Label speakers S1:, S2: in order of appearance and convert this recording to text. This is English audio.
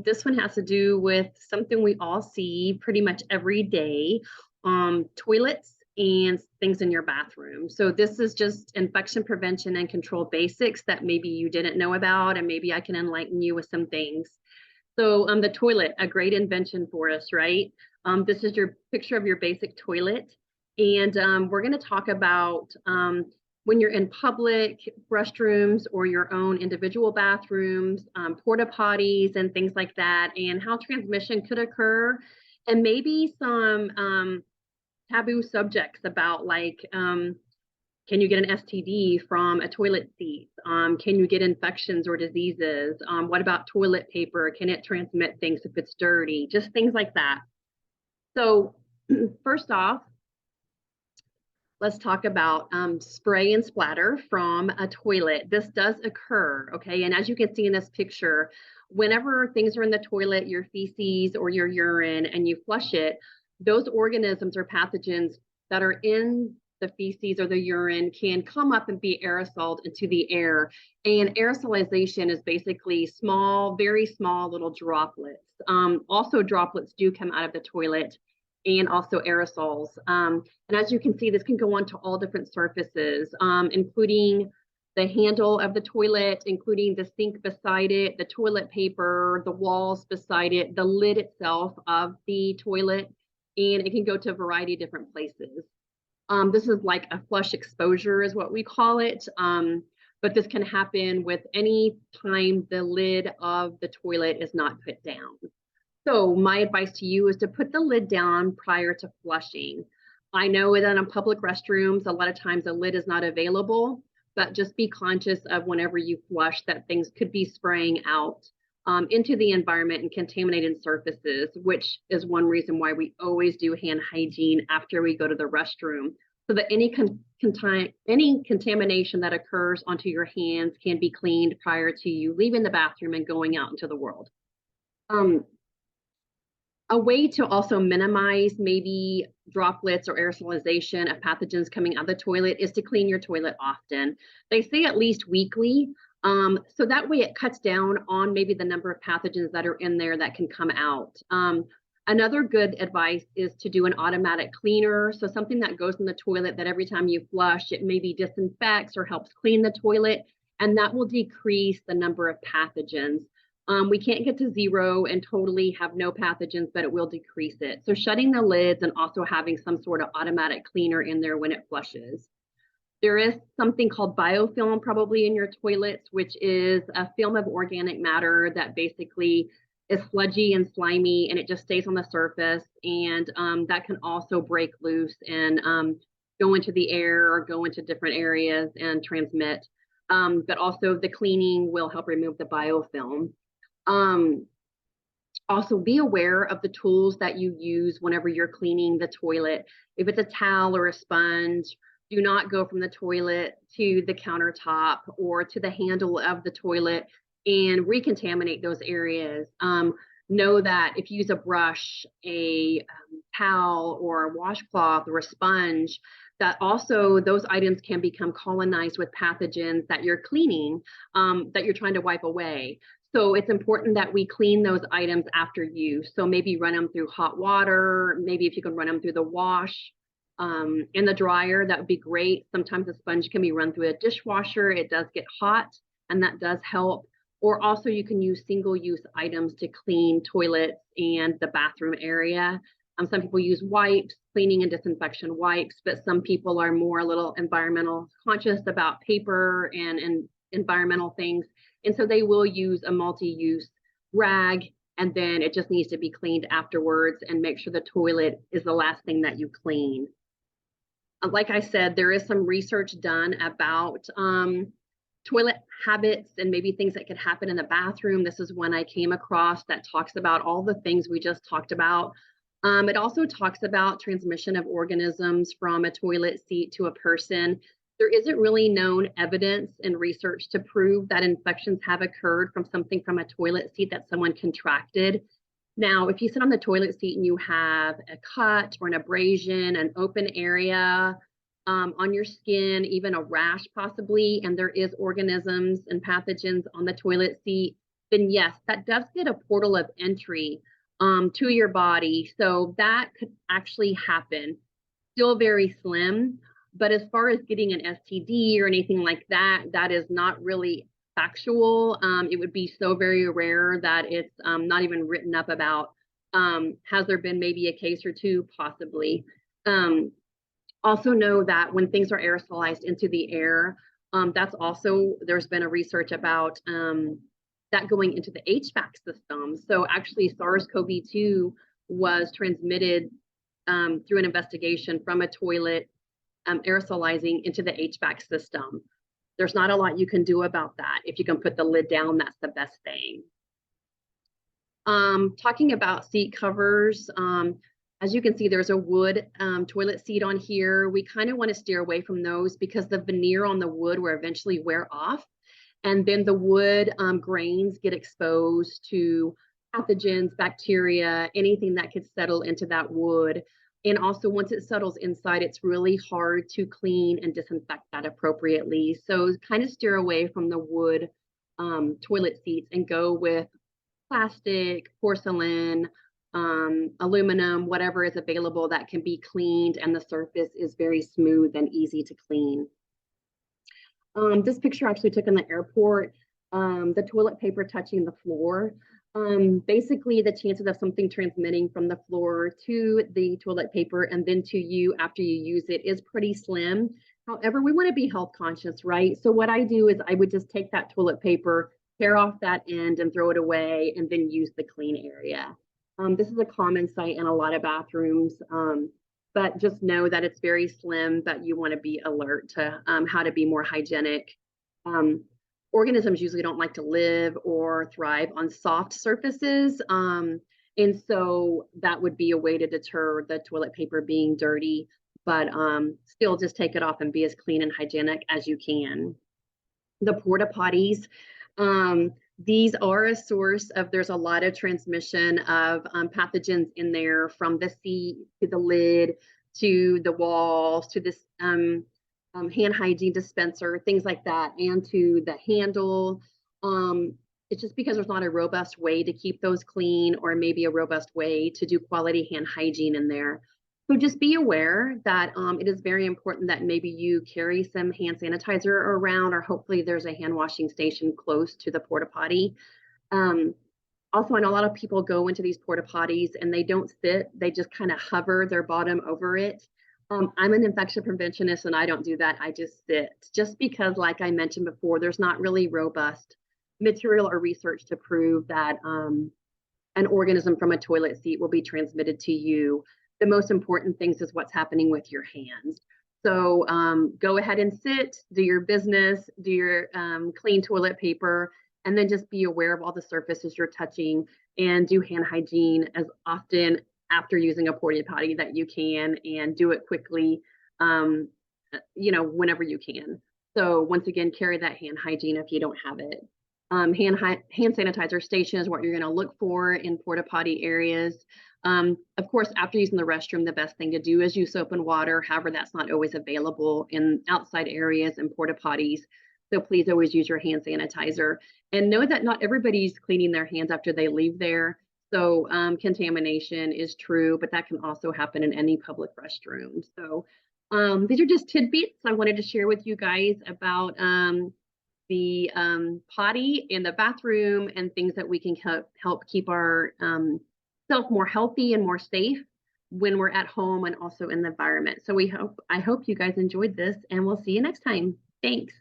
S1: This one has to do with something we all see pretty much every day, toilets and things in your bathroom. So this is just infection prevention and control basics that maybe you didn't know about, and maybe I can enlighten you with some things. So the toilet, a great invention for us, right? This is your picture of your basic toilet. And we're going to talk about when you're in public restrooms or your own individual bathrooms, porta potties and things like that, and how transmission could occur, and maybe some taboo subjects about like, can you get an STD from a toilet seat? Can you get infections or diseases? What about toilet paper? Can it transmit things if it's dirty? Just things like that. So first off, let's talk about spray and splatter from a toilet. This does occur, okay? And as you can see in this picture, whenever things are in the toilet, your feces or your urine, and you flush it, those organisms or pathogens that are in the feces or the urine can come up and be aerosoled into the air. And aerosolization is basically small, very small little droplets. Also, droplets do come out of the toilet, and also aerosols. And as you can see, this can go onto all different surfaces, including the handle of the toilet, including the sink beside it, the toilet paper, the walls beside it, the lid itself of the toilet, and it can go to a variety of different places. This is like a flush exposure is what we call it. But this can happen with any time the lid of the toilet is not put down. So my advice to you is to put the lid down prior to flushing. I know that in public restrooms, a lot of times a lid is not available, but just be conscious of whenever you flush that things could be spraying out into the environment and contaminated surfaces, which is one reason why we always do hand hygiene after we go to the restroom, so that any contamination that occurs onto your hands can be cleaned prior to you leaving the bathroom and going out into the world. A way to also minimize maybe droplets or aerosolization of pathogens coming out of the toilet is to clean your toilet often. They say at least weekly, so that way it cuts down on maybe the number of pathogens that are in there that can come out. Another good advice is to do an automatic cleaner, so something that goes in the toilet that every time you flush, it maybe disinfects or helps clean the toilet, and that will decrease the number of pathogens. We can't get to zero and totally have no pathogens, but it will decrease it. So shutting the lids and also having some sort of automatic cleaner in there when it flushes. There is something called biofilm probably in your toilets, which is a film of organic matter that basically is sludgy and slimy, and it just stays on the surface. And that can also break loose and go into the air or go into different areas and transmit. But also the cleaning will help remove the biofilm. Also be aware of the tools that you use whenever you're cleaning the toilet. If it's a towel or a sponge, do not go from the toilet to the countertop or to the handle of the toilet and recontaminate those areas. Know that if you use a brush, a towel, or a washcloth, or a sponge, that also those items can become colonized with pathogens that you're cleaning, that you're trying to wipe away. So it's important that we clean those items after use. So maybe run them through hot water. Maybe if you can run them through the wash in the dryer, that would be great. Sometimes a sponge can be run through a dishwasher. It does get hot, and that does help. Or also you can use single-use items to clean toilets and the bathroom area. Some people use wipes, cleaning and disinfection wipes, but some people are more a little environmental conscious about paper and environmental things. And so they will use a multi-use rag, and then it just needs to be cleaned afterwards, and make sure the toilet is the last thing that you clean. Like I said, there is some research done about toilet habits and maybe things that could happen in the bathroom. This is one I came across that talks about all the things we just talked about. It also talks about transmission of organisms from a toilet seat to a person. There isn't really known evidence and research to prove that infections have occurred from something from a toilet seat that someone contracted. Now, if you sit on the toilet seat and you have a cut or an abrasion, an open area on your skin, even a rash possibly, and there is organisms and pathogens on the toilet seat, then yes, that does get a portal of entry to your body. So that could actually happen. Still very slim, but as far as getting an STD or anything like that, that is not really factual. It would be so very rare that it's not even written up about. Has there been maybe a case or two? Possibly. Um, Also know that when things are aerosolized into the air, that's also, there's been a research about that going into the HVAC system. So actually SARS-CoV-2 was transmitted through an investigation from a toilet aerosolizing into the HVAC system. There's not a lot you can do about that. If you can put the lid down, that's the best thing. Talking about seat covers, as you can see, there's a wood toilet seat on here. We kind of want to steer away from those because the veneer on the wood will eventually wear off. And then the wood grains get exposed to pathogens, bacteria, anything that could settle into that wood. And also once it settles inside, it's really hard to clean and disinfect that appropriately. So kind of steer away from the wood toilet seats and go with plastic, porcelain, aluminum, whatever is available that can be cleaned and the surface is very smooth and easy to clean. This picture actually took in the airport, the toilet paper touching the floor. Basically, the chances of something transmitting from the floor to the toilet paper and then to you after you use it is pretty slim. However, we want to be health conscious, right? So what I do is I would just take that toilet paper, tear off that end and throw it away and then use the clean area. This is a common sight in a lot of bathrooms, but just know that it's very slim, but you want to be alert to how to be more hygienic. Organisms usually don't like to live or thrive on soft surfaces. And so that would be a way to deter the toilet paper being dirty, but still just take it off and be as clean and hygienic as you can. The porta potties, these are a source of, there's a lot of transmission of pathogens in there, from the seat to the lid to the walls to this hand hygiene dispenser, things like that, and to the handle. It's just because there's not a robust way to keep those clean, or maybe a robust way to do quality hand hygiene in there. So just be aware that it is very important that maybe you carry some hand sanitizer around, or hopefully there's a hand washing station close to the porta potty. Also, I know a lot of people go into these porta potties and they don't sit, they just kind of hover their bottom over it. I'm an infection preventionist and I don't do that. I just sit, just because, like I mentioned before, there's not really robust material or research to prove that an organism from a toilet seat will be transmitted to you. The most important things is what's happening with your hands. So go ahead and sit, do your business, do your clean toilet paper, and then just be aware of all the surfaces you're touching and do hand hygiene as often after using a porta potty that you can, and do it quickly, whenever you can. So once again, carry that hand hygiene if you don't have it. Hand sanitizer station is what you're going to look for in porta potty areas. Of course, after using the restroom, the best thing to do is use soap and water. However, that's not always available in outside areas and porta potties. So please always use your hand sanitizer, and know that not everybody's cleaning their hands after they leave there. So contamination is true, but that can also happen in any public restroom. So these are just tidbits I wanted to share with you guys about the potty and the bathroom, and things that we can help keep our self more healthy and more safe when we're at home and also in the environment. So I hope you guys enjoyed this, and we'll see you next time. Thanks.